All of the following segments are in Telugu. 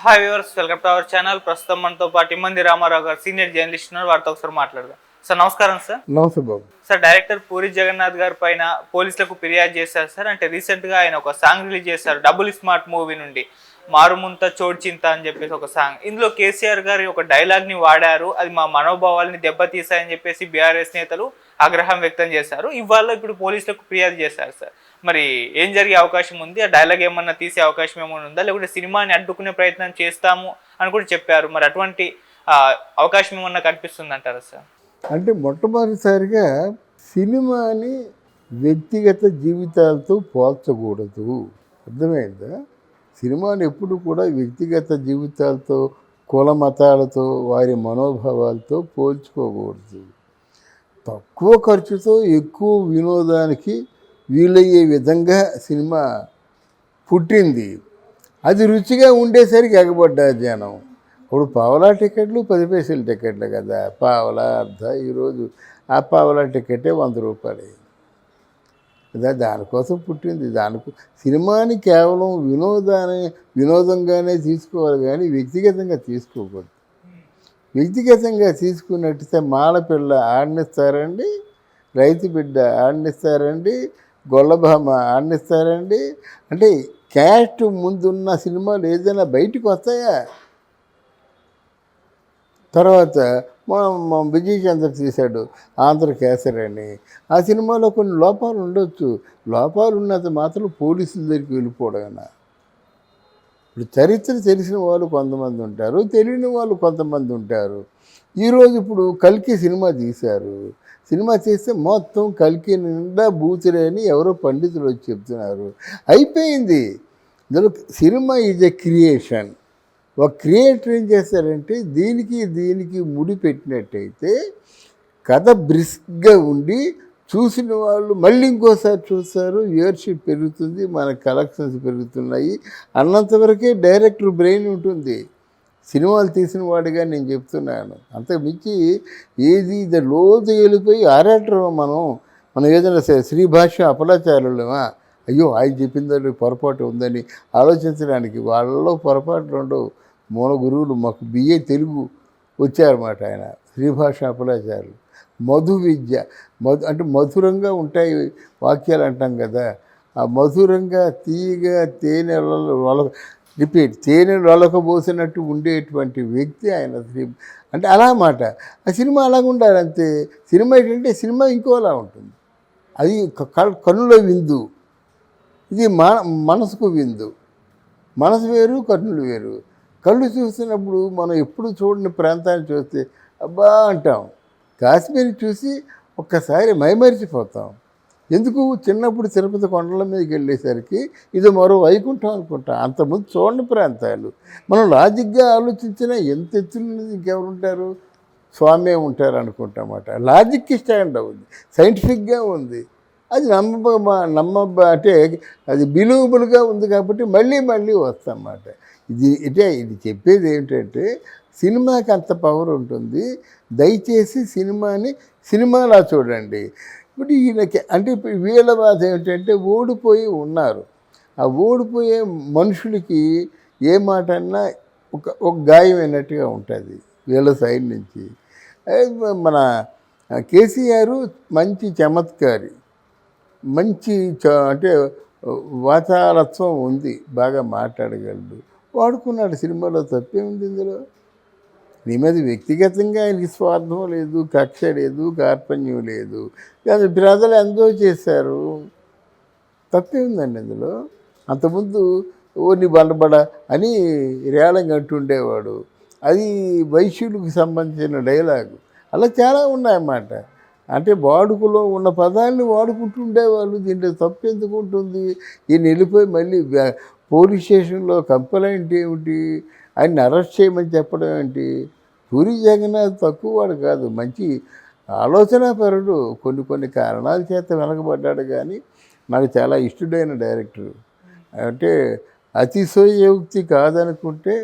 Hi viewers, welcome to our channel. ప్రస్తుతం మనతో పాటు ఇమ్మంది రామారావు గారు సీనియర్ జర్నలిస్ట్ ఉన్నారు. వారితో ఒకసారి మాట్లాడదాం. సార్ నమస్కారం. సార్ నమస్తే బాబు. సార్, డైరెక్టర్ పూరి జగన్నాథ్ గారి పైన పోలీసులకు ఫిర్యాదు చేశారు సార్. అంటే రీసెంట్ గా ఆయన ఒక సాంగ్ రిలీజ్ చేశారు డబుల్ స్మార్ట్ మూవీ నుండి, మారుముంత చోడ్చింత అని చెప్పేసి ఒక సాంగ్. ఇందులో కేసీఆర్ గారి ఒక డైలాగ్ ని వాడారు, అది మా మనోభావాలని దెబ్బతీసాయని చెప్పేసి బీఆర్ఎస్ నేతలు ఆగ్రహం వ్యక్తం చేశారు. ఇవాళ ఇప్పుడు పోలీసులకు ఫిర్యాదు చేశారు సార్. మరి ఏం జరిగే అవకాశం ఉంది? ఆ డైలాగ్ ఏమన్నా తీసే అవకాశం ఏమైనా ఉందా, లేకుంటే సినిమాని అడ్డుకునే ప్రయత్నం చేస్తాము అని కూడా చెప్పారు. మరి అటువంటి అవకాశం ఏమన్నా కనిపిస్తుంది అంటారా సార్? అంటే మొట్టమొదటిసారిగా సినిమాని వ్యక్తిగత జీవితాలతో పోల్చకూడదు, అర్థమైందా? సినిమాని ఎప్పుడు కూడా వ్యక్తిగత జీవితాలతో, కుల మతాలతో, వారి మనోభావాలతో పోల్చుకోకూడదు. తక్కువ ఖర్చుతో ఎక్కువ వినోదానికి వీలయ్యే విధంగా సినిమా పుట్టింది. అది రుచిగా ఉండేసరికి ఎగబడ్డారు జనం. ఇప్పుడు పావలా టికెట్లు 10 పైసలు టికెట్లు కదా, పావలా అర్ధ. ఈరోజు ఆ పావలా టికెటే 100 రూపాయలు కదా. దానికోసం పుట్టింది. సినిమాని కేవలం వినోదంగానే తీసుకోవాలి కానీ వ్యక్తిగతంగా తీసుకోకూడదు. వ్యక్తిగతంగా తీసుకున్నట్టయితే మాలపిల్ల ఆడనిస్తారండి, రైతు బిడ్డ ఆడనిస్తారండి, గొల్లభామ ఆడనిస్తారండి. అంటే క్యాస్ట్ ముందున్న సినిమాలు ఏదైనా బయటకు వస్తాయా? తర్వాత మా విజయ్ చంద్ర తీశాడు ఆంధ్ర కేసరి అని. ఆ సినిమాలో కొన్ని లోపాలు ఉండొచ్చు. లోపాలు ఉన్నంత మాత్రం పోలీసుల దగ్గరికి వెళ్ళిపోవడం. ఇప్పుడు చరిత్ర తెలిసిన వాళ్ళు కొంతమంది ఉంటారు, తెలియని వాళ్ళు కొంతమంది ఉంటారు. ఈరోజు ఇప్పుడు కల్కి సినిమా తీశారు. సినిమా చేస్తే మొత్తం కల్కి నిండా బూతులే అని ఎవరో పండితులు వచ్చి చెప్తున్నారు. అయిపోయింది. ఇందులో సినిమా ఈజ్ ఎ క్రియేషన్. ఒక క్రియేటర్ ఏం చేస్తారంటే దీనికి ముడి పెట్టినట్టయితే కథ బ్రిస్క్గా ఉండి చూసిన వాళ్ళు మళ్ళీ ఇంకోసారి చూస్తారు, వ్యూవర్షిప్ పెరుగుతుంది, మన కలెక్షన్స్ పెరుగుతున్నాయి అన్నంతవరకే డైరెక్టర్ బ్రెయిన్ ఉంటుంది. సినిమాలు తీసిన వాడిగా నేను చెప్తున్నాను. అంతకుమించి ఏది ఇది లోతు వెళ్ళిపోయి ఆరాటం. మనం ఏదైనా శ్రీభాష అపలాచారులమా? అయ్యో ఆయన చెప్పిందని పొరపాటు ఉందని ఆలోచించడానికి వాళ్ళలో పొరపాట్లు ఉండవు. మూల గురువులు మాకు బిఏ తెలుగు వచ్చారన్నమాట. ఆయన శ్రీభాష అపలాచారులు. మధు విద్య, అంటే మధురంగా ఉంటాయి వాక్యాలు అంటాం కదా. ఆ మధురంగా తీయగా తేనె వలకబోసినట్టు ఉండేటువంటి వ్యక్తి ఆయన. అంటే అలా మాట. ఆ సినిమా అలాగ ఉండాలి అంతే. సినిమా ఏంటంటే సినిమా ఇంకోలా ఉంటుంది. అది కన్నుల విందు, ఇది మనసుకు విందు. మనసు వేరు, కన్నులు వేరు. కళ్ళు చూస్తున్నప్పుడు మనం ఎప్పుడు చూడని ప్రాంతాన్ని చూస్తే అబ్బా అంటాం. కాశ్మీర్ చూసి ఒక్కసారి మైమరిచిపోతాం. ఎందుకు? చిన్నప్పుడు తిరుపతి కొండల మీదకి వెళ్ళేసరికి ఇది మరో వైకుంఠం అనుకుంటాం. అంతకుముందు చూడని ప్రాంతాలు. మనం లాజిక్గా ఆలోచించినా ఎంత ఎత్తున్నది ఇంకెవరుంటారు? స్వామి ఉంటారు అనుకుంటామాట. లాజిక్కి స్టాండ్ అవుతుంది, సైంటిఫిక్గా ఉంది. అది అంటే అది బిలీవబుల్గా ఉంది కాబట్టి మళ్ళీ వస్తామన్నమాట. ఇది చెప్పేది ఏమిటంటే సినిమాకి అంత పవర్ ఉంటుంది. దయచేసి సినిమాలా చూడండి. ఇప్పుడు ఈయనకి అంటే వీళ్ళ బాధ ఏమిటంటే ఓడిపోయి ఉన్నారు. ఆ ఓడిపోయే మనుషులకి ఏ మాట అన్నా ఒక గాయమైనట్టుగా ఉంటుంది వీళ్ళ సైడ్ నుంచి. మన కేసీఆర్ మంచి చమత్కారి, మంచి అంటే వాచాలత్వం ఉంది, బాగా మాట్లాడగలడు, వాడుకున్నాడు. సినిమాలో తప్పే ఉంది ఇందులో? నీ మీద వ్యక్తిగతంగా ఆయనకి స్వార్థం లేదు, కక్ష లేదు, కార్పణ్యం లేదు. కానీ ప్రజలు ఎంజాయ్ చేశారు. తప్పే ఉందండి ఇందులో. అంతకుముందు ఓని బండబడ అని రేళంగా అంటుండేవాడు. అది వైశ్యులకు సంబంధించిన డైలాగు. అలా చాలా ఉన్నాయన్నమాట. అంటే వాడుకలో ఉన్న పదాన్ని వాడుకుంటుండేవాళ్ళు. దీంట్లో తప్పు ఎందుకు ఉంటుంది? ఈయన వెళ్ళిపోయి మళ్ళీ పోలీస్ స్టేషన్లో కంప్లైంట్ ఏమిటి, ఆయన్ని అరెస్ట్ చేయమని చెప్పడం ఏంటి? పూరి జగన్నాథ్ తక్కువ వాడు కాదు, మంచి ఆలోచనాపరుడు. కొన్ని కారణాల చేత వెనకబడ్డాడు కానీ నాకు చాలా ఇష్టమైన డైరెక్టర్. అంటే అతిశయోక్తి కాదనుకుంటే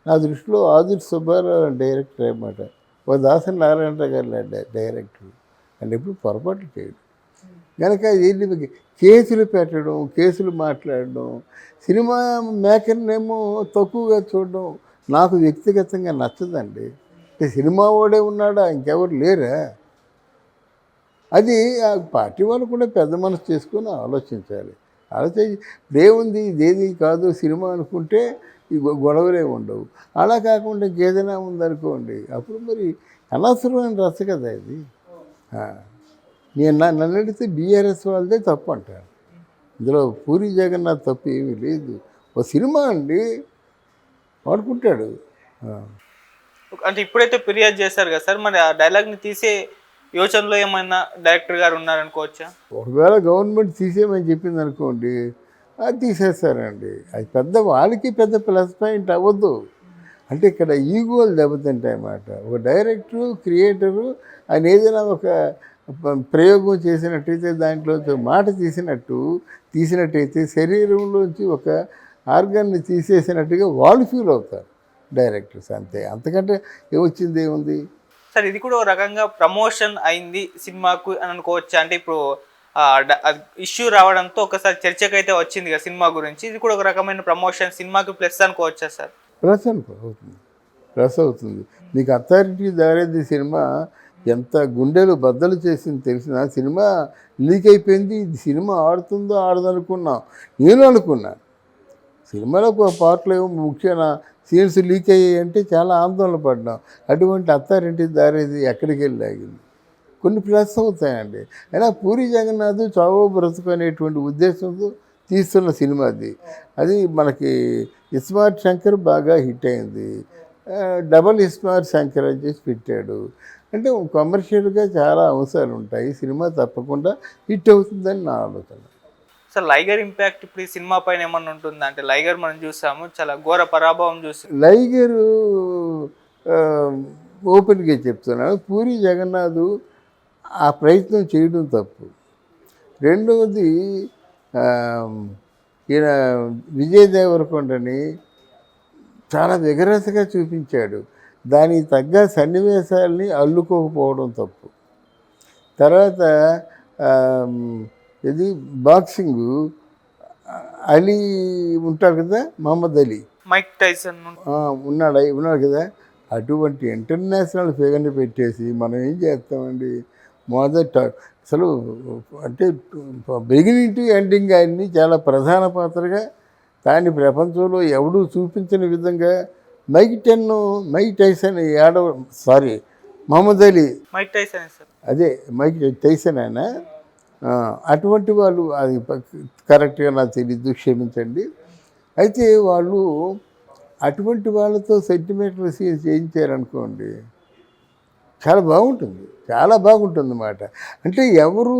నా దృష్టిలో ఆదుర్తి సుబ్బారావు డైరెక్టర్ అన్నమాట. ఓ దాసరి నారాయణ గారు డైరెక్టర్. అంటే ఎప్పుడు పొరపాటు చేయడు. కనుక ఇది కేసులు పెట్టడం, కేసులు మాట్లాడడం, సినిమా మేకర్నేమో తక్కువగా చూడడం నాకు వ్యక్తిగతంగా నచ్చదండి. అంటే సినిమా వాడే ఉన్నాడా, ఇంకెవరు లేరా? అది ఆ పార్టీ వాళ్ళు కూడా పెద్ద మనసు చేసుకొని ఆలోచించాలి. ఆలోచించి ఇదేముంది, ఇదేది కాదు సినిమా అనుకుంటే ఈ గొడవలే ఉండవు. అలా కాకుండా ఇంకేదైనా ఉందనుకోండి, అప్పుడు మరి అనవసరమైన రచ్చ కదా ఇది. నన్ను అడిగితే బీఆర్ఎస్ వాళ్ళదే తప్పు అంటారు. ఇందులో పూరి జగన్నాథ్ తప్పు ఏమీ లేదు. ఓ సినిమా అండి, వాడుకుంటాడు. అంటే ఇప్పుడైతే ఫిర్యాదు చేశారు కదా సార్, మరి ఆ డైలాగ్ని తీసే యోచనలో ఏమైనా డైరెక్టర్ గారు ఉన్నారనుకోవచ్చా? ఒకవేళ గవర్నమెంట్ తీసేయమని చెప్పింది అనుకోండి, అది తీసేస్తారండి. అది పెద్ద వాళ్ళకి పెద్ద ప్లస్ పాయింట్ అవ్వద్దు. అంటే ఇక్కడ ఈగోలు దెబ్బతింటాయి అన్నమాట. ఒక డైరెక్టరు, క్రియేటరు ఆయన ఏదైనా ఒక ప్రయోగం చేసినట్టయితే, దాంట్లో మాట తీసినట్టయితే శరీరంలోంచి ఒక ఆర్గాన్ని తీసేసినట్టుగా వాళ్ళు ఫీల్ అవుతారు డైరెక్టర్స్. అంతే, అంతకంటే ఏమొచ్చింది, ఏముంది సార్? ఇది కూడా ఒక రకంగా ప్రమోషన్ అయింది సినిమాకు అని అనుకోవచ్చా? అంటే ఇప్పుడు ఇష్యూ రావడంతో ఒకసారి చర్చకైతే వచ్చింది కదా సినిమా గురించి, ఇది కూడా ఒక రకమైన ప్రమోషన్ సినిమాకి ప్లస్ అనుకోవచ్చా సార్? ప్లస్ అవుతుంది, ప్లస్ అవుతుంది. మీకు అథారిటీ దారేది సినిమా ఎంత గుండెలు బద్దలు చేసింది తెలిసిన సినిమా లీక్ అయిపోయింది. ఇది సినిమా ఆడుతుందో ఆడదనుకున్నాం. నేను అనుకున్నాను సినిమాలో ఒక పాటలు ఏమో ముఖ్యమైన సీన్స్ లీక్ అయ్యాయి అంటే చాలా ఆందోళన పడ్డాం. అటువంటి అత్తారింటి దారేది ఎక్కడికి వెళ్ళి ఆగింది. కొన్ని ప్లస్ అవుతాయండి. అయినా పూరి జగన్నాథ్ చావో బ్రతుకు అనేటువంటి ఉద్దేశంతో తీస్తున్న సినిమా అది మనకి ఇస్మార్ట్ శంకర్ బాగా హిట్ అయింది. డబల్ ఇస్మార్ట్ శంకర్ అని చేసి పెట్టాడు. అంటే కమర్షియల్గా చాలా అంశాలు ఉంటాయి. సినిమా తప్పకుండా హిట్ అవుతుందని నా ఆలోచన. సార్ లైగర్ ఇంపాక్ట్ ఇప్పుడు ఈ సినిమా పైన ఏమన్నా ఉంటుందా? అంటే లైగర్ మనం చూసాము, చాలా ఘోర పరాభవం చూసి. లైగరు ఓపెన్గా చెప్తున్నాను, పూరి జగన్నాథ్ ఆ ప్రయత్నం చేయడం తప్పు. రెండవది ఈయన విజయ్ దేవరకొండని చాలా విగరసగా చూపించాడు. దానికి తగ్గ సన్నివేశాలని అల్లుకోకపోవడం తప్పు. తర్వాత ఇది బాక్సింగు అలీ ఉంటాడు కదా, మహమ్మద్ అలీ, మైక్ టైసన్ ఉన్నాడు కదా, అటువంటి ఇంటర్నేషనల్ ఫిగర్ని పెట్టేసి మనం ఏం చేస్తామండి? అసలు అంటే బిగినింగ్ టు ఎండింగ్ ఆయన్ని చాలా ప్రధాన పాత్రగా, దాన్ని ప్రపంచంలో ఎవడూ చూపించని విధంగా Mike Tyson Muhammad Ali, Mike Tyson sir, అదే మైక్ టైసన్ ఆయన. అటువంటి వాళ్ళు, అది కరెక్ట్గా నాకు తెలీదు, క్షమించండి. అయితే వాళ్ళు అటువంటి వాళ్ళతో సెంటిమెంటల్ సీన్స్ చేయించారనుకోండి, చాలా బాగుంటుంది అన్నమాట. అంటే ఎవరు